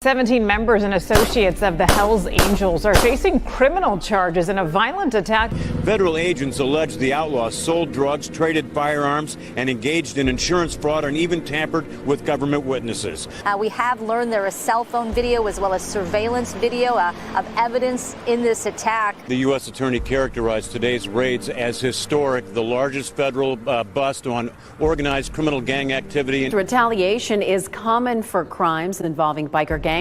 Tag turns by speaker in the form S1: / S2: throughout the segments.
S1: 17 members and associates of the Hells Angels are facing criminal charges in a violent attack.
S2: Federal agents allege the outlaws sold drugs, traded firearms, and engaged in insurance fraud and even tampered with government witnesses.
S3: We have learned there is cell phone video as well as surveillance video of evidence in this attack.
S2: The U.S. Attorney characterized today's raids as historic, the largest federal bust on organized criminal gang activity.
S4: Retaliation is common for crimes involving biker gangs.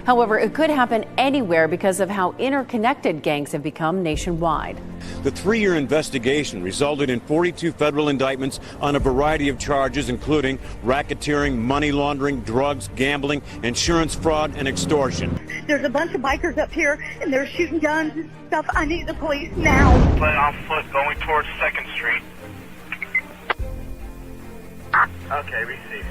S4: However, it could happen anywhere because of how interconnected gangs have become nationwide.
S2: The 3-year investigation resulted in 42 federal indictments on a variety of charges, including racketeering, money laundering, drugs, gambling, insurance fraud, and extortion.
S5: There's a bunch of bikers up here, and they're shooting guns and stuff. I need the police now.
S6: But on foot going towards 2nd Street. Okay, receive.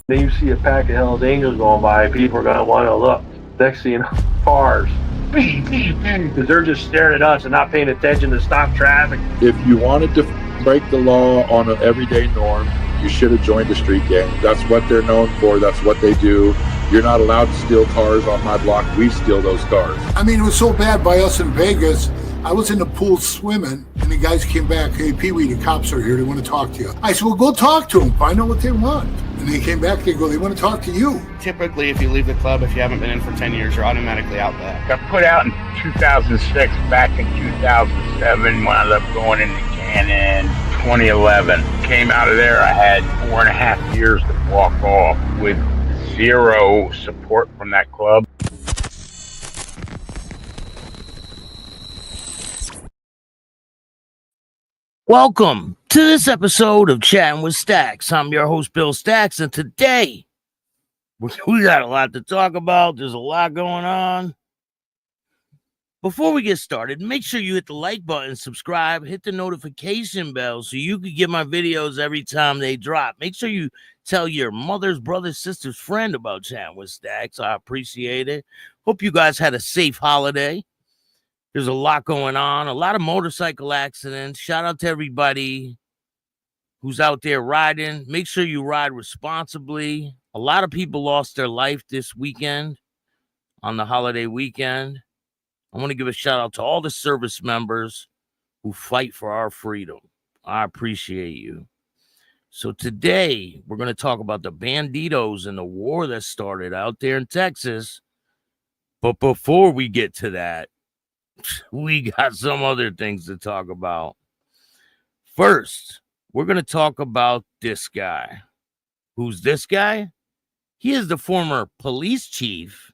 S7: Then you see a pack of Hells Angels going by, people are going to want to look. Next thing you know, cars. Because they're just staring at us and not paying attention to stop traffic.
S8: If you wanted to break the law on an everyday norm, you should have joined a street gang. That's what they're known for. That's what they do. You're not allowed to steal cars on my block. We steal those cars.
S9: I mean, it was so bad by us in Vegas. I was in the pool swimming, and the guys came back. Hey, Pee-wee, the cops are here. They want to talk to you. I said, well, go talk to them. Find out what they want. And they came back. They go, they want to talk to you.
S10: Typically, if you leave the club, if you haven't been in for 10 years, you're automatically out back.
S11: Got put out in 2006. Back in 2007, wound up going into Cannon. 2011. Came out of there. I had 4.5 years to walk off with zero support from that club.
S12: Welcome to this episode of Chatting with Staxx. I'm your host, Bill Staxx, and today we got a lot to talk about. There's a lot going on. Before we get started, make sure you hit the like button, subscribe, hit the notification bell so you can get my videos every time they drop. Make sure you tell your mother's, brother's, sister's friend about Chatting with Staxx. I appreciate it. Hope you guys had a safe holiday. There's a lot going on, a lot of motorcycle accidents. Shout out to everybody who's out there riding. Make sure you ride responsibly. A lot of people lost their life this weekend, on the holiday weekend. I want to give a shout out to all the service members who fight for our freedom. I appreciate you. So today, we're going to talk about the Bandidos and the war that started out there in Texas. But before we get to that, we got some other things to talk about. First, we're going to talk about this guy. Who's this guy? He is the former police chief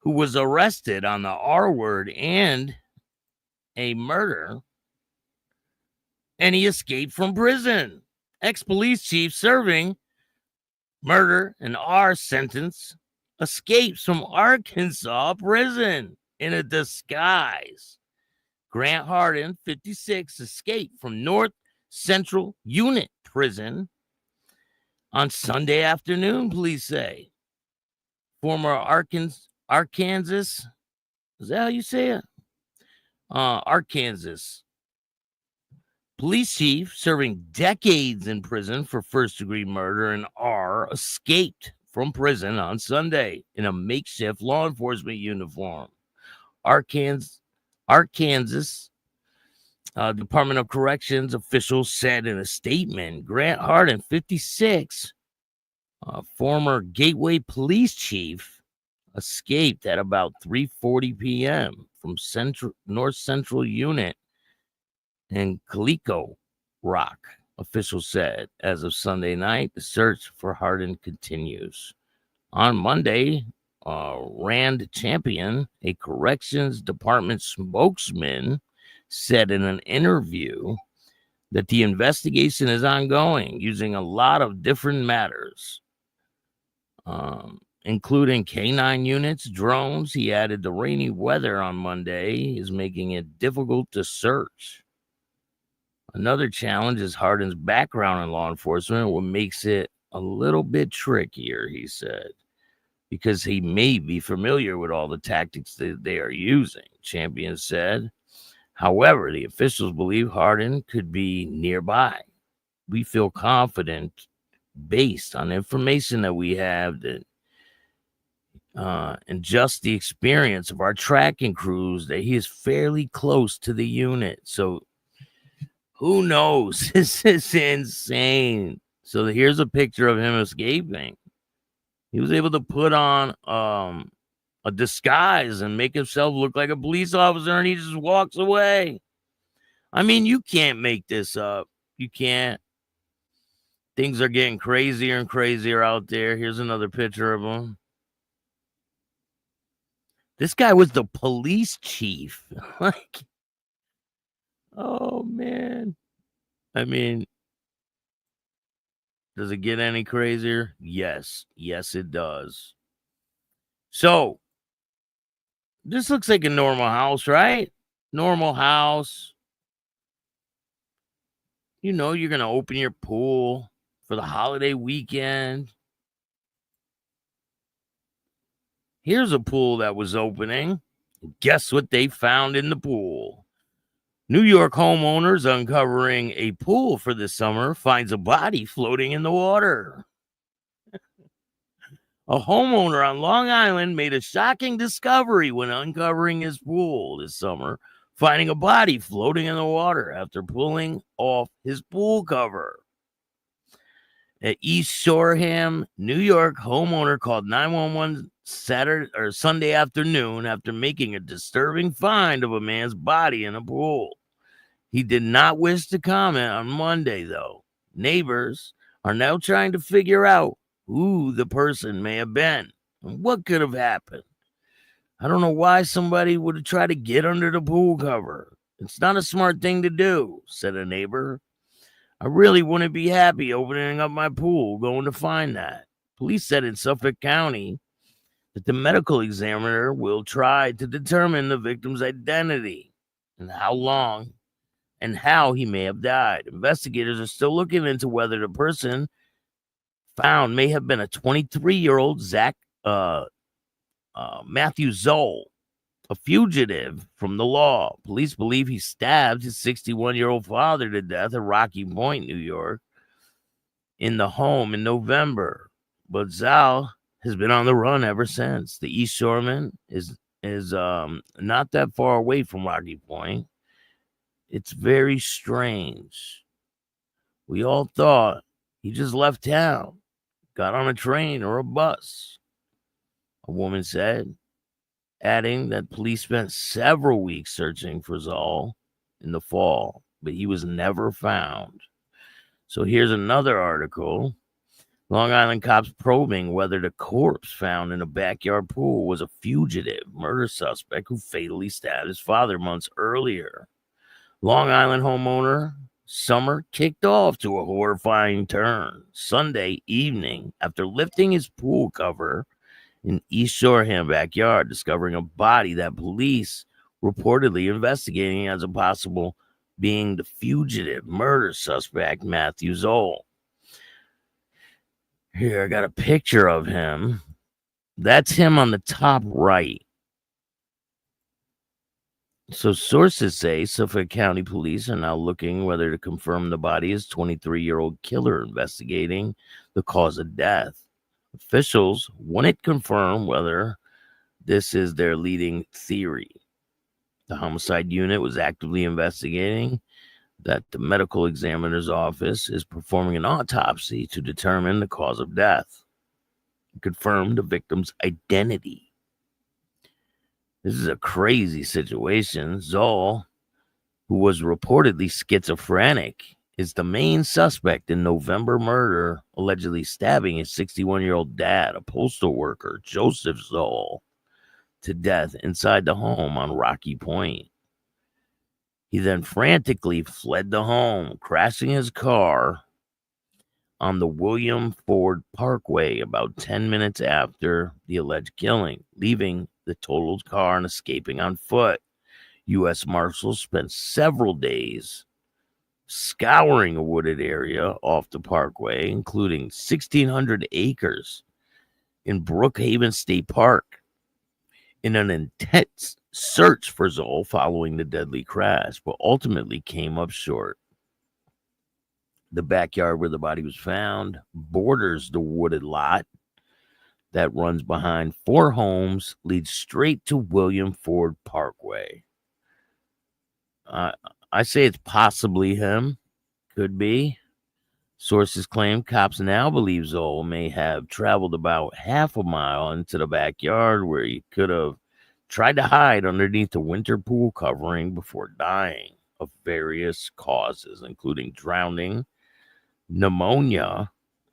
S12: who was arrested on the R word and a murder, and he escaped from prison. Ex-police chief serving murder and R sentence escapes from Arkansas prison in a disguise. Grant Hardin, 56, escaped from North Central Unit Prison on Sunday afternoon, police say. Former Arkansas, is that how you say it? Arkansas police chief serving decades in prison for first-degree murder and R escaped from prison on Sunday in a makeshift law enforcement uniform. Arkansas Department of Corrections officials said in a statement, Grant Hardin, 56, former Gateway police chief, escaped at about 3:40 p.m. from North Central Unit in Calico Rock, officials said. As of Sunday night, the search for Hardin continues. On Monday, Rand Champion, a corrections department spokesman, said in an interview that the investigation is ongoing using a lot of different matters, including K9 units, drones. He added the rainy weather on Monday is making it difficult to search. Another challenge is Hardin's background in law enforcement, what makes it a little bit trickier, he said, because he may be familiar with all the tactics that they are using, Champion said. However, the officials believe Hardin could be nearby. We feel confident based on information that we have that and just the experience of our tracking crews that he is fairly close to the unit. So who knows? This is insane. So here's a picture of him escaping. He was able to put on a disguise and make himself look like a police officer, and he just walks away. I mean, you can't make this up. You can't. Things are getting crazier and crazier out there. Here's another picture of him. This guy was the police chief. Like, oh, man. I mean, does it get any crazier? Yes. Yes, it does. So, this looks like a normal house, right? Normal house. You know, you're going to open your pool for the holiday weekend. Here's a pool that was opening. Guess what they found in the pool? New York homeowners uncovering a pool for the summer finds a body floating in the water. A homeowner on Long Island made a shocking discovery when uncovering his pool this summer, finding a body floating in the water after pulling off his pool cover. At East Shoreham, New York, homeowner called 911 Sunday afternoon after making a disturbing find of a man's body in a pool. He did not wish to comment on Monday, though. Neighbors are now trying to figure out who the person may have been and what could have happened. I don't know why somebody would have tried to get under the pool cover. It's not a smart thing to do, said a neighbor. I really wouldn't be happy opening up my pool going to find that. Police said in Suffolk County that the medical examiner will try to determine the victim's identity and how long and how he may have died. Investigators are still looking into whether the person found may have been a 23-year-old Matthew Zoll, a fugitive from the law. Police believe he stabbed his 61-year-old father to death at Rocky Point, New York, in the home in November. But Zoll has been on the run ever since. The East Shoreman is not that far away from Rocky Point. It's very strange. We all thought he just left town, got on a train or a bus, a woman said, adding that police spent several weeks searching for Zoll in the fall, but he was never found. So here's another article. Long Island cops probing whether the corpse found in a backyard pool was a fugitive murder suspect who fatally stabbed his father months earlier. Long Island homeowner summer kicked off to a horrifying turn Sunday evening after lifting his pool cover in East Shoreham backyard, discovering a body that police reportedly investigating as a possible being the fugitive murder suspect Matthew Zoll. Here, I got a picture of him. That's him on the top right. So sources say Suffolk County police are now looking whether to confirm the body is 23-year-old killer investigating the cause of death. Officials wouldn't confirm whether this is their leading theory. The homicide unit was actively investigating that the medical examiner's office is performing an autopsy to determine the cause of death and confirm the victim's identity. This is a crazy situation. Zoll, who was reportedly schizophrenic, is the main suspect in November murder, allegedly stabbing his 61-year-old dad, a postal worker, Joseph Zoll, to death inside the home on Rocky Point. He then frantically fled the home, crashing his car on the William Ford Parkway about 10 minutes after the alleged killing, leaving the totaled car and escaping on foot. U.S. Marshals spent several days scouring a wooded area off the parkway, including 1,600 acres in Brookhaven State Park, in an intense search for Zoll following the deadly crash, but ultimately came up short. The backyard where the body was found borders the wooded lot that runs behind 4 homes, leads straight to William Ford Parkway. I say it's possibly him. Could be. Sources claim cops now believe Zoll may have traveled about half a mile into the backyard where he could have tried to hide underneath the winter pool covering before dying of various causes, including drowning, pneumonia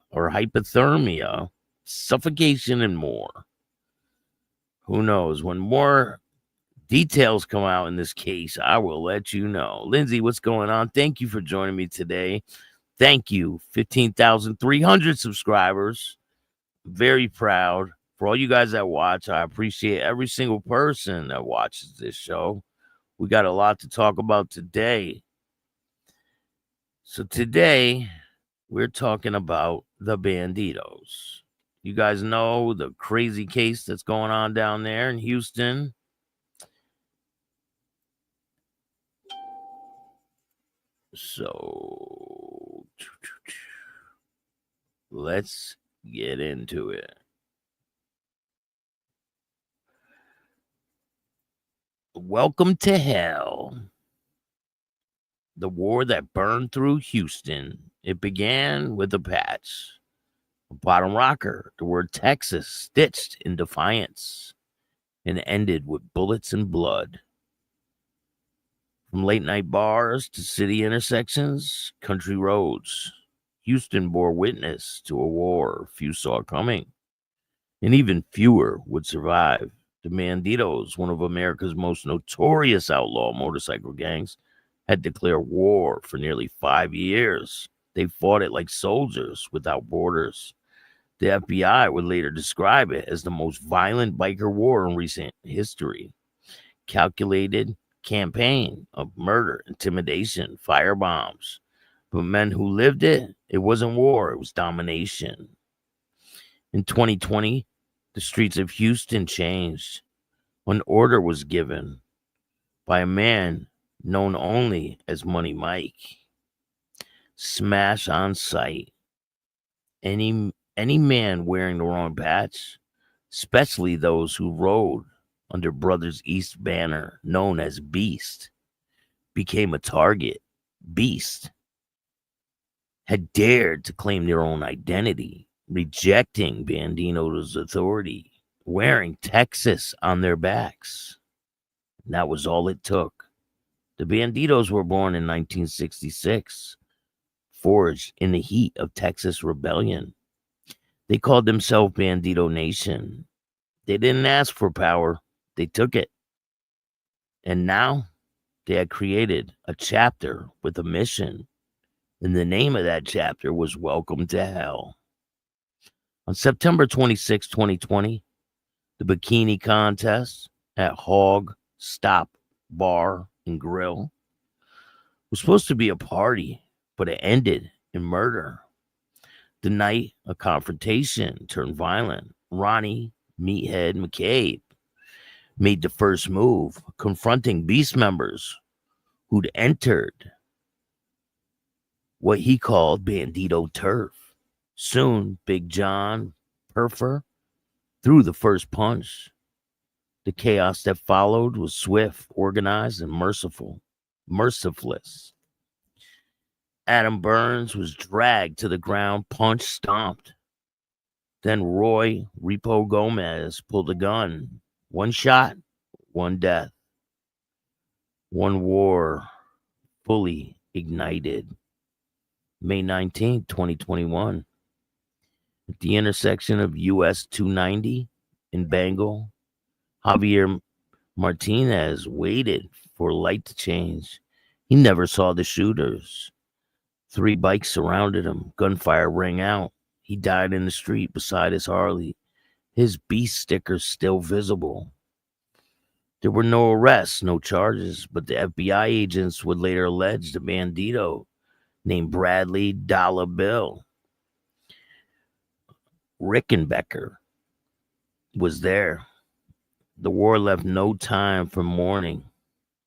S12: or hypothermia, suffocation, and more. Who knows? When more details come out in this case, I will let you know. Lindsay, what's going on? Thank you for joining me today. Thank you. 15,300 subscribers. Very proud. For all you guys that watch, I appreciate every single person that watches this show. We got a lot to talk about today. So today, we're talking about the Bandidos. You guys know the crazy case that's going on down there in Houston. So let's get into it. Welcome to hell. The war that burned through Houston. It began with a patch, a bottom rocker, the word Texas stitched in defiance, and ended with bullets and blood. From late night bars to city intersections, country roads, Houston bore witness to a war few saw coming, and even fewer would survive. The Bandidos, one of America's most notorious outlaw motorcycle gangs, had declared war for nearly 5 years. They fought it like soldiers without borders. The FBI would later describe it as the most violent biker war in recent history. Calculated campaign of murder, intimidation, firebombs. But men who lived it, it wasn't war, it was domination. In 2020, the streets of Houston changed. An order was given by a man known only as Money Mike. Smash on sight. Any man wearing the wrong patch, especially those who rode under Brothers East banner, known as Beast, became a target. Beast had dared to claim their own identity, rejecting Bandido's authority, wearing Texas on their backs. And that was all it took. The Bandidos were born in 1966, forged in the heat of Texas rebellion. They called themselves Bandido Nation. They didn't ask for power. They took it. And now they had created a chapter with a mission. And the name of that chapter was Welcome to Hell. On September 26, 2020, the bikini contest at Hog Stop Bar and Grill was supposed to be a party, but it ended in murder. The night, a confrontation turned violent. Ronnie Meathead McCabe made the first move, confronting Beast members who'd entered what he called Bandido turf. Soon, Big John Perfer threw the first punch. The chaos that followed was swift, organized, and merciless. Adam Burns was dragged to the ground, punched, stomped. Then Roy Repo Gomez pulled a gun. One shot, one death. One war fully ignited. May 19, 2021. At the intersection of US 290 in Bengal, Javier Martinez waited for light to change. He never saw the shooters. 3 bikes surrounded him. Gunfire rang out. He died in the street beside his Harley. His Beast sticker still visible. There were no arrests, no charges, but the FBI agents would later allege the Bandito named Bradley Dollar Bill Rickenbacker was there. The war left no time for mourning,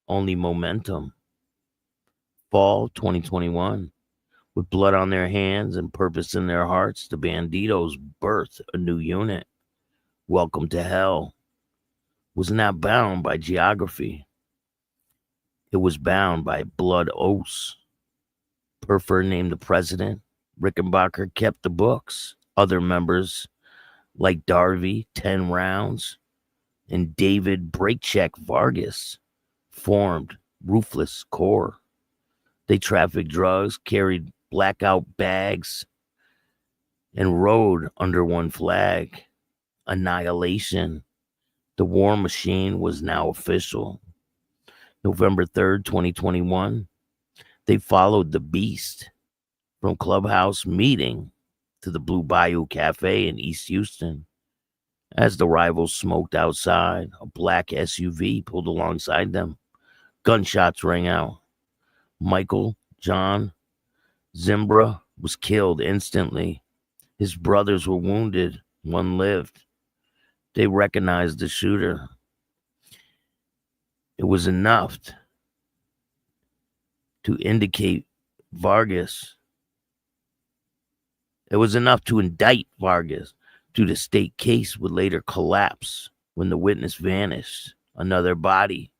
S12: only momentum. Fall 2021. With blood on their hands and purpose in their hearts, the Bandidos birthed a new unit. Welcome to Hell was not bound by geography. It was bound by blood oaths. Purfer named the president. Rickenbacker kept the books. Other members like Darby, 10 Rounds, and David Breakcheck Vargas formed Ruthless Core. They trafficked drugs, carried blackout bags, and rode under one flag. Annihilation. The war machine was now official. November 3rd, 2021, they followed the beast from Clubhouse Meeting to the Blue Bayou Cafe in East Houston. As the rivals smoked outside, a black SUV pulled alongside them. Gunshots rang out. Michael John Zimbra was killed instantly. His brothers were wounded. One lived. They recognized the shooter. It was enough to indicate Vargas. It was enough to indict Vargas. The state case would later collapse when the witness vanished. Another body,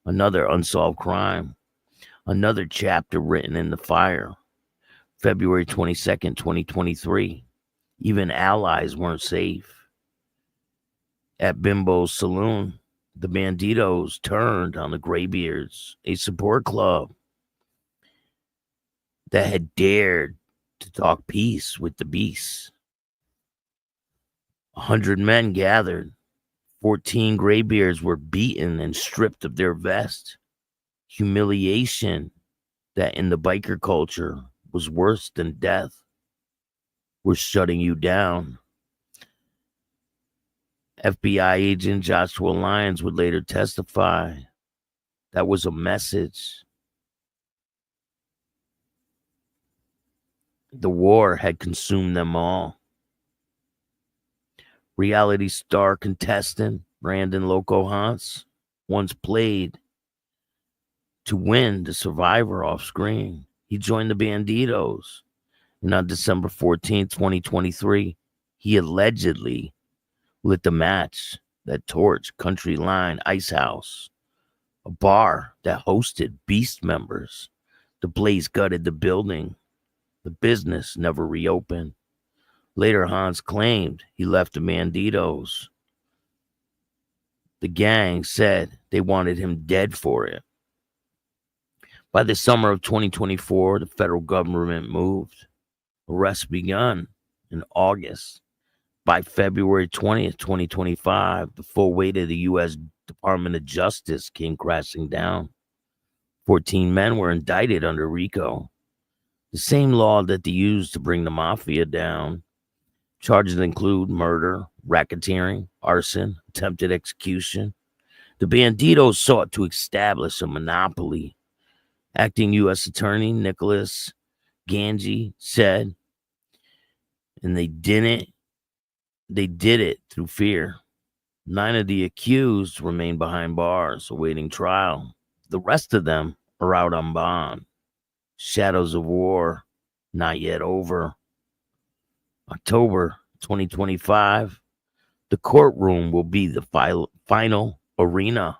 S12: another unsolved crime, another chapter written in the fire. February 22nd, 2023. Even allies weren't safe. At Bimbo's Saloon, the Bandidos turned on the Graybeards, a support club that had dared to talk peace with the beasts. 100 men gathered. 14 Graybeards were beaten and stripped of their vest. Humiliation that in the biker culture was worse than death. We're shutting you down. FBI agent Joshua Lyons would later testify that was a message. The war had consumed them all. Reality star contestant Brandon Loco Hans once played to win the Survivor off screen. He joined the Bandidos, and on December 14, 2023, he allegedly lit the match that torched Country Line Ice House, a bar that hosted Beast members. The blaze gutted the building. The business never reopened. Later, Hans claimed he left the Bandidos. The gang said they wanted him dead for it. By the summer of 2024, the federal government moved. Arrests begun in August. By February 20th, 2025, the full weight of the U.S. Department of Justice came crashing down. 14 men were indicted under RICO, the same law that they used to bring the mafia down. Charges include murder, racketeering, arson, attempted execution. The Bandidos sought to establish a monopoly. Acting U.S. Attorney Nicholas Ganji said, and they did it through fear. 9 of the accused remain behind bars awaiting trial. The rest of them are out on bond. Shadows of war, not yet over. October 2025, the courtroom will be the final arena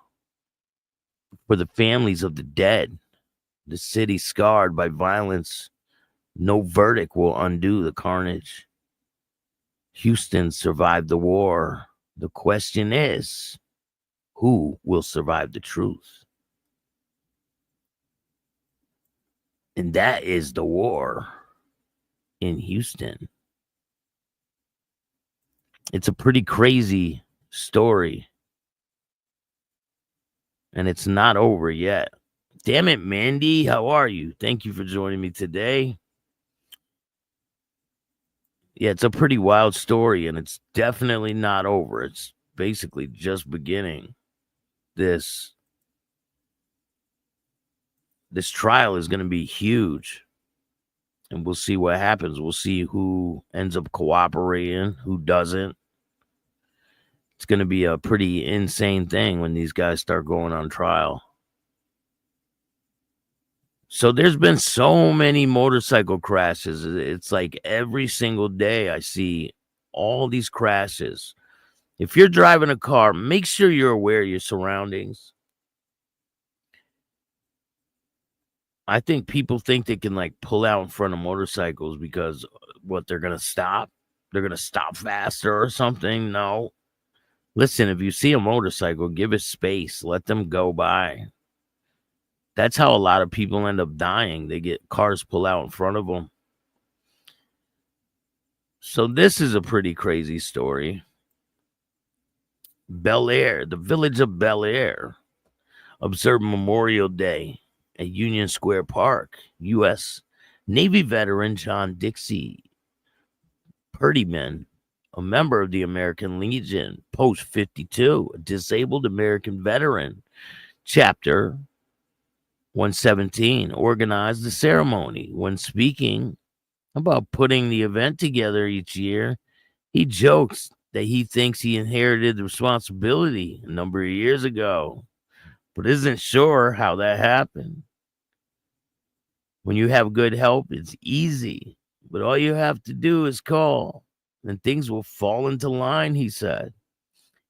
S12: for the families of the dead. The city scarred by violence. No verdict will undo the carnage. Houston survived the war. The question is, who will survive the truth? And that is the war in Houston. It's a pretty crazy story. And it's not over yet. Damn it, Mandy. How are you? Thank you for joining me today. Yeah, it's a pretty wild story, and it's definitely not over. It's basically just beginning. This trial is going to be huge. And we'll see what happens. We'll see who ends up cooperating, who doesn't. It's going to be a pretty insane thing when these guys start going on trial. So there's been so many motorcycle crashes. It's like every single day I see all these crashes. If you're driving a car, make sure you're aware of your surroundings. I think people think they can like pull out in front of motorcycles because they're going to stop. They're going to stop faster or something. No. Listen, if you see a motorcycle, give it space. Let them go by. That's how a lot of people end up dying. They get cars pull out in front of them. So this is a pretty crazy story. Bel Air, the village of Bel Air, observed Memorial Day at Union Square Park. U.S. Navy veteran John Dixie Purdyman, a member of the American Legion, Post 52, a disabled American veteran, Chapter 117, organized the ceremony. When speaking about putting the event together each year, he jokes that he thinks he inherited the responsibility a number of years ago, but isn't sure how that happened. When you have good help, it's easy, but all you have to do is call, and things will fall into line, he said.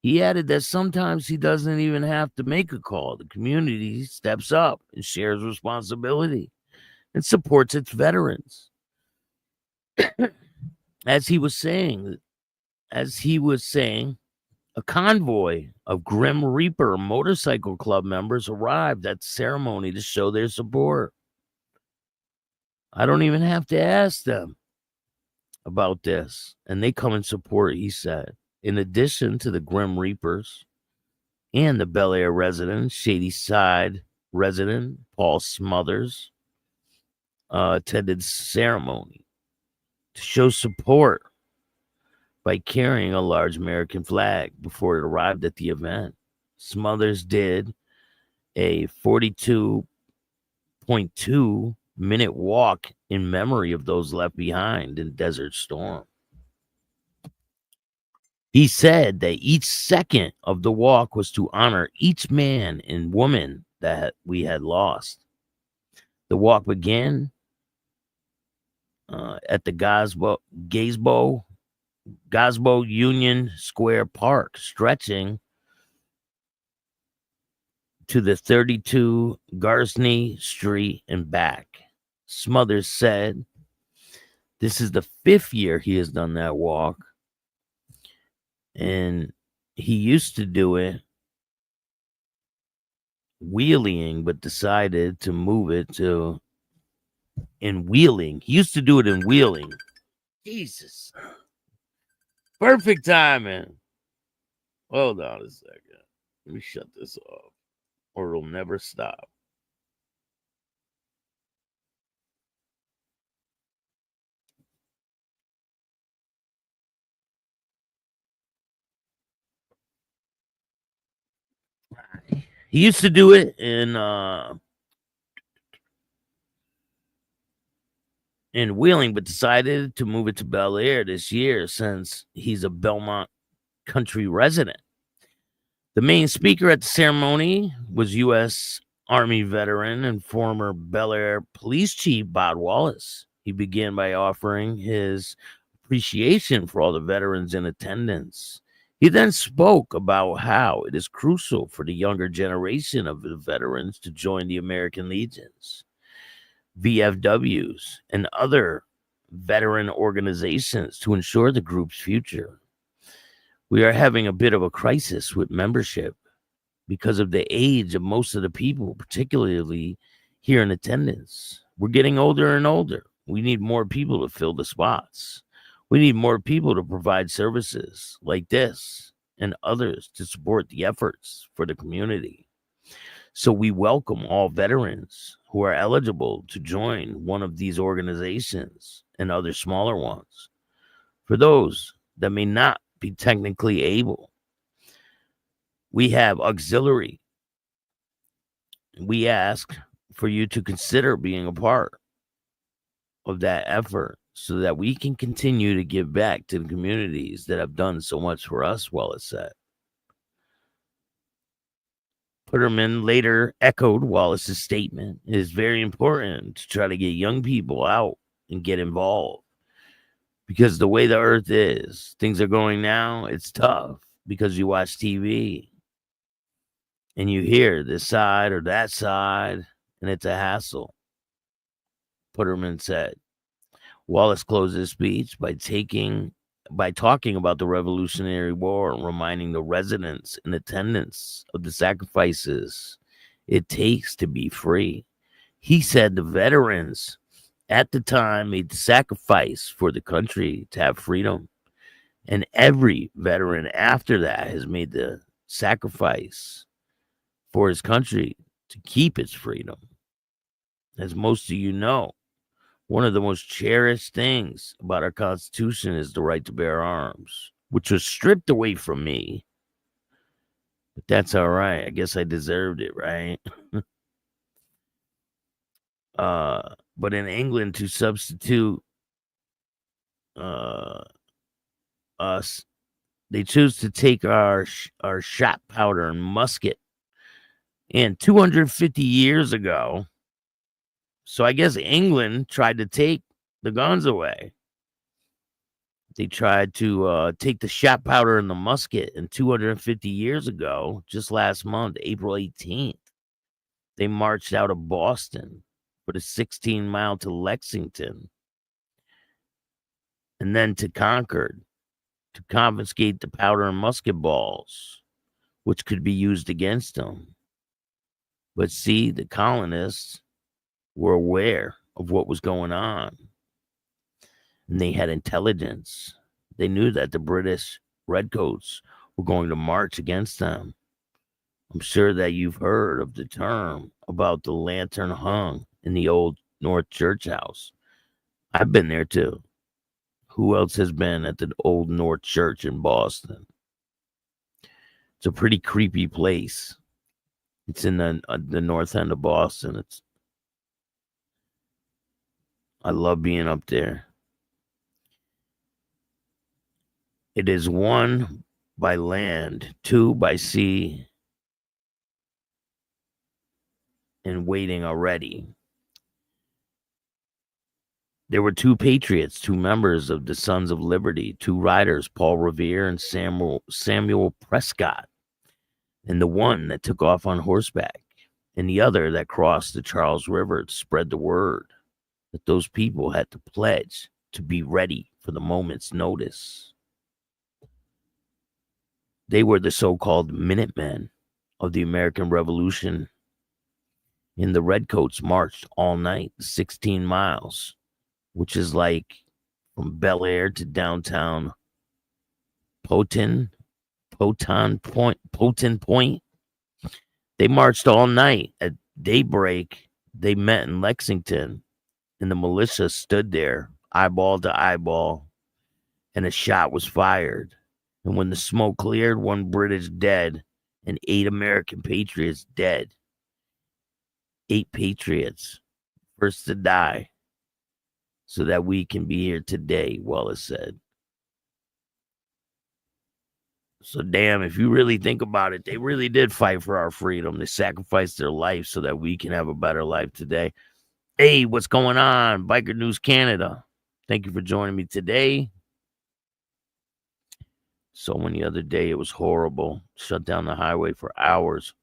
S12: He added that sometimes he doesn't even have to make a call. The community steps up and shares responsibility and supports its veterans. As he was saying, a convoy of Grim Reaper motorcycle club members arrived at the ceremony to show their support. I don't even have to ask them about this, and they come and support, he said. In addition to the Grim Reapers and the Bel Air resident, Shady Side resident Paul Smothers attended the ceremony to show support by carrying a large American flag before it arrived at the event. Smothers did a 42.2-minute walk in memory of those left behind in Desert Storm. He said that each second of the walk was to honor each man and woman that we had lost. The walk began at the Gazebo Union Square Park, stretching to the 32 Garsney Street and back. Smothers said this is the 5th year he has done that walk, and he used to do it wheeling, but decided to move it to in wheeling. He used to do it in wheeling. Jesus. Perfect timing. Hold on a second. Let me shut this off, or it'll never stop. He used to do it in Wheeling, but decided to move it to Bel Air this year since he's a Belmont country resident. The main speaker at the ceremony was U.S. Army veteran and former Bel Air Police Chief Bob Wallace. He began by offering his appreciation for all the veterans in attendance. He then spoke about how it is crucial for the younger generation of the veterans to join the American Legions, VFWs, and other veteran organizations to ensure the group's future. We are having a bit of a crisis with membership because of the age of most of the people, particularly here in attendance. We're getting older and older. We need more people to fill the spots. We need more people to provide services like this and others to support the efforts for the community. So we welcome all veterans who are eligible to join one of these organizations and other smaller ones. For those that may not be technically able, we have auxiliary. We ask for you to consider being a part of that effort so that we can continue to give back to the communities that have done so much for us, Wallace said. Putterman later echoed Wallace's statement. It is very important to try to get young people out and get involved. Because the way the earth is, things are going now, it's tough because you watch TV and you hear this side or that side, and it's a hassle, Putterman said. Wallace closed his speech by talking about the Revolutionary War and reminding the residents in attendance of the sacrifices it takes to be free. He said the veterans at the time made the sacrifice for the country to have freedom, and every veteran after that has made the sacrifice for his country to keep its freedom. As most of you know, one of the most cherished things about our Constitution is the right to bear arms, which was stripped away from me. But that's all right. I guess I deserved it, right? But in England, to substitute us, they choose to take our shot powder and musket. And 250 years ago, so I guess England tried to take the guns away. They tried to take the shot powder and the musket. And 250 years ago, just last month, April 18th, they marched out of Boston for the 16-mile to Lexington and then to Concord to confiscate the powder and musket balls, which could be used against them. But see, the colonists were aware of what was going on. And they had intelligence. They knew that the British redcoats were going to march against them. I'm sure that you've heard of the term about the lantern hung in the old North Church House. I've been there too. Who else has been at the old North Church in Boston? It's a pretty creepy place. It's in the north end of Boston. I love being up there. It is 1 by land, 2 by sea, and waiting already. There were 2 patriots, 2 members of the Sons of Liberty, 2 riders, Paul Revere and Samuel Prescott, and the one that took off on horseback, and the other that crossed the Charles River to spread the word that those people had to pledge to be ready for the moment's notice. They were the so-called Minutemen of the American Revolution. And the Redcoats marched all night, 16 miles, which is like from Bel Air to downtown Poton Point. They marched all night. At daybreak, they met in Lexington, and the militia stood there, eyeball to eyeball, and a shot was fired. And when the smoke cleared, 1 British dead and 8 American patriots dead. 8 patriots, first to die, so that we can be here today, Wallace said. So damn, if you really think about it, they really did fight for our freedom. They sacrificed their life so that we can have a better life today. Hey, what's going on? Biker News Canada. Thank you for joining me today. So many other day, it was horrible. Shut down the highway for hours.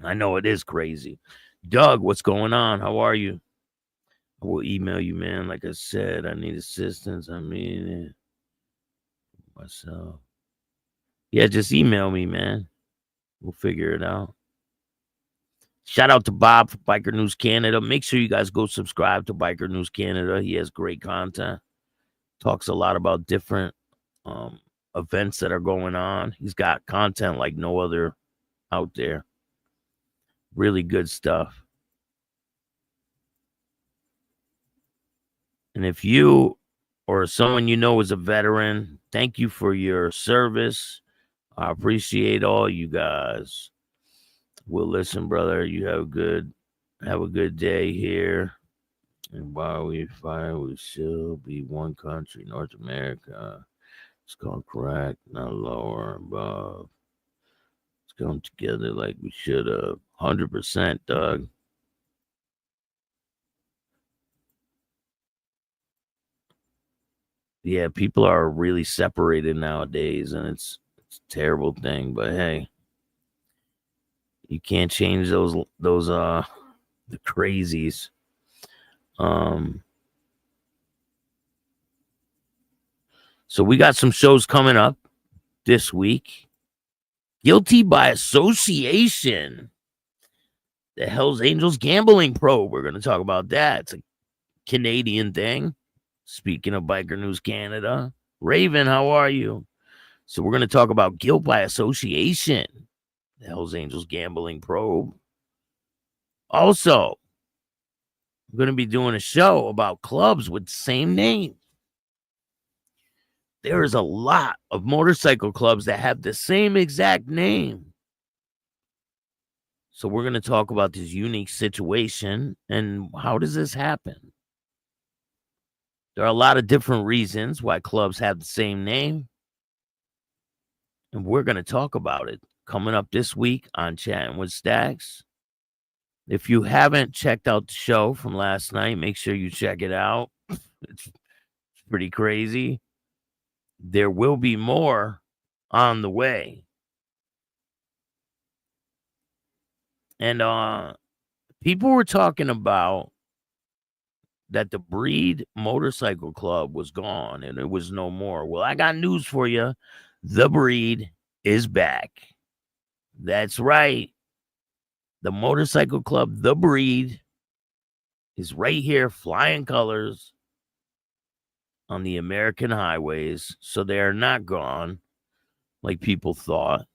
S12: I know it is crazy. Doug, what's going on? How are you? I will email you, man. Like I said, I need assistance. I mean, myself. Yeah, just email me, man. We'll figure it out. Shout out to Bob for Biker News Canada. Make sure you guys go subscribe to Biker News Canada. He has great content. Talks a lot about different events that are going on. He's got content like no other out there. Really good stuff. And if you or someone you know is a veteran, thank you for your service. I appreciate all you guys. Well, listen, brother, you have a good day here. And while we fight, we shall be one country, North America. It's called correct, not lower, above. Let's come together like we should have. 100%, Doug. Yeah, people are really separated nowadays, and it's a terrible thing. But hey, you can't change those the crazies. So we got some shows coming up this week. Guilty by association. The Hells Angels gambling probe. We're going to talk about that. It's a Canadian thing. Speaking of Biker News Canada. Raven, how are you? So we're going to talk about guilt by association. The Hells Angels gambling probe. Also, I'm going to be doing a show about clubs with the same name. There is a lot of motorcycle clubs that have the same exact name. So we're going to talk about this unique situation and how does this happen? There are a lot of different reasons why clubs have the same name. And we're going to talk about it coming up this week on Chattin with Staxx. If you haven't checked out the show from last night, make sure you check it out. It's pretty crazy. There will be more on the way. And people were talking about that the Breed Motorcycle Club was gone and it was no more. Well, I got news for you. The Breed is back. That's right. The motorcycle club, The Breed, is right here, flying colors on the American highways. So they are not gone like people thought.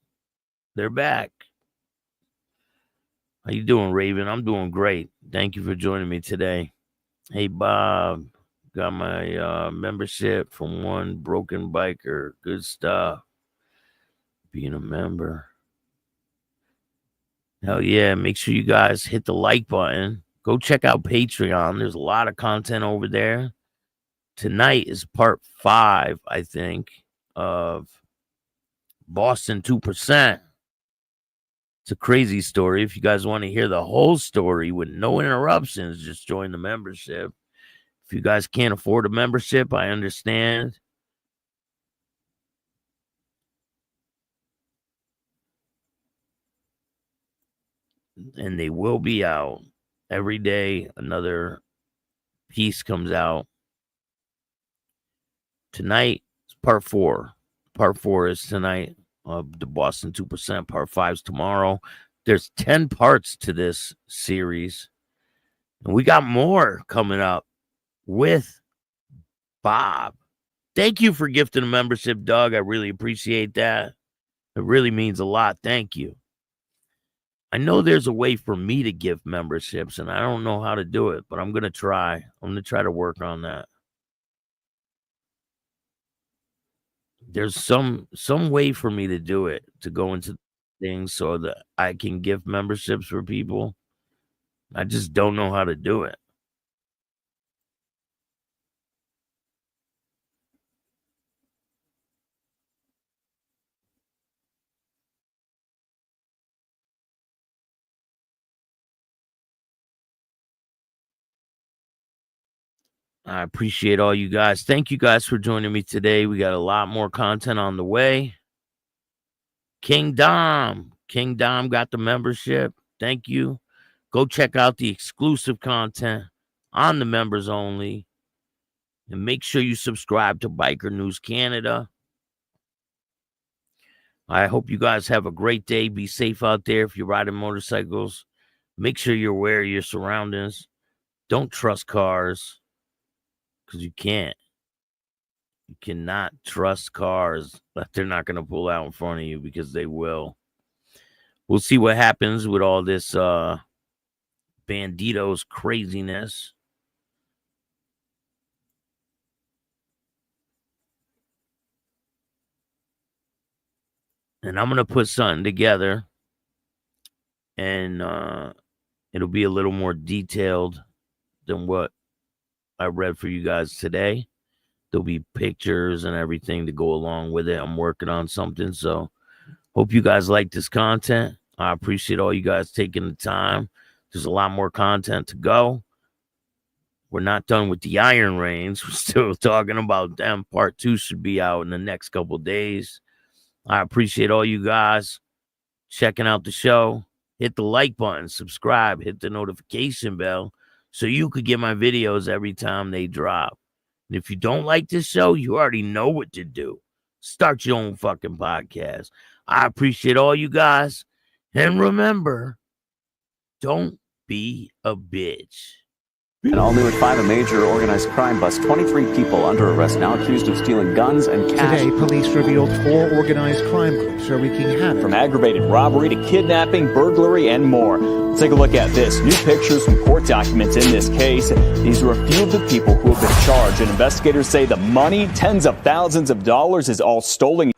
S12: They're back. How you doing, Raven? I'm doing great. Thank you for joining me today. Hey, Bob. Got my membership from One Broken Biker. Good stuff. Being a member. Hell yeah. Make sure you guys hit the like button. Go check out Patreon. There's a lot of content over there. Tonight is part 5, I think, of Boston 2%. It's a crazy story. If you guys want to hear the whole story with no interruptions, just join the membership. If you guys can't afford a membership, I understand. And they will be out every day. Another piece comes out. Tonight is part 4. Part 4 is tonight of the Boston 2%. Part 5 is tomorrow. There's 10 parts to this series. And we got more coming up with Bob. Thank you for gifting a membership, Doug. I really appreciate that. It really means a lot. Thank you. I know there's a way for me to give memberships, and I don't know how to do it, but I'm going to try. I'm going to try to work on that. There's some way for me to do it, to go into things so that I can give memberships for people. I just don't know how to do it. I appreciate all you guys. Thank you guys for joining me today. We got a lot more content on the way. King Dom got the membership. Thank you. Go check out the exclusive content on the members only. And make sure you subscribe to Biker News Canada. I hope you guys have a great day. Be safe out there if you're riding motorcycles. Make sure you're aware of your surroundings. Don't trust cars. Because you can't. You cannot trust cars that they're not going to pull out in front of you, because they will. We'll see what happens with all this Bandidos craziness. And I'm going to put something together. And it'll be a little more detailed than what I read for you guys today. There'll be pictures and everything to go along with it. I'm working on something, so Hope you guys like this content. I appreciate all you guys taking the time. There's a lot more content to go. We're not done with the Iron Reigns. We're still talking about them. Part 2 should be out in the next couple days. I appreciate all you guys checking out the show. Hit the like button, subscribe, hit the notification bell so you could get my videos every time they drop. And if you don't like this show, you already know what to do. Start your own fucking podcast. I appreciate all you guys. And remember, don't be a bitch.
S13: And all new at 5, a major organized crime bust. 23 people under arrest now accused of stealing guns and cash.
S14: Today, police revealed 4 organized crime groups are wreaking havoc.
S13: From aggravated robbery to kidnapping, burglary, and more. Let's take a look at this. New pictures from court documents in this case. These are a few of the people who have been charged. And investigators say the money, tens of thousands of dollars, is all stolen.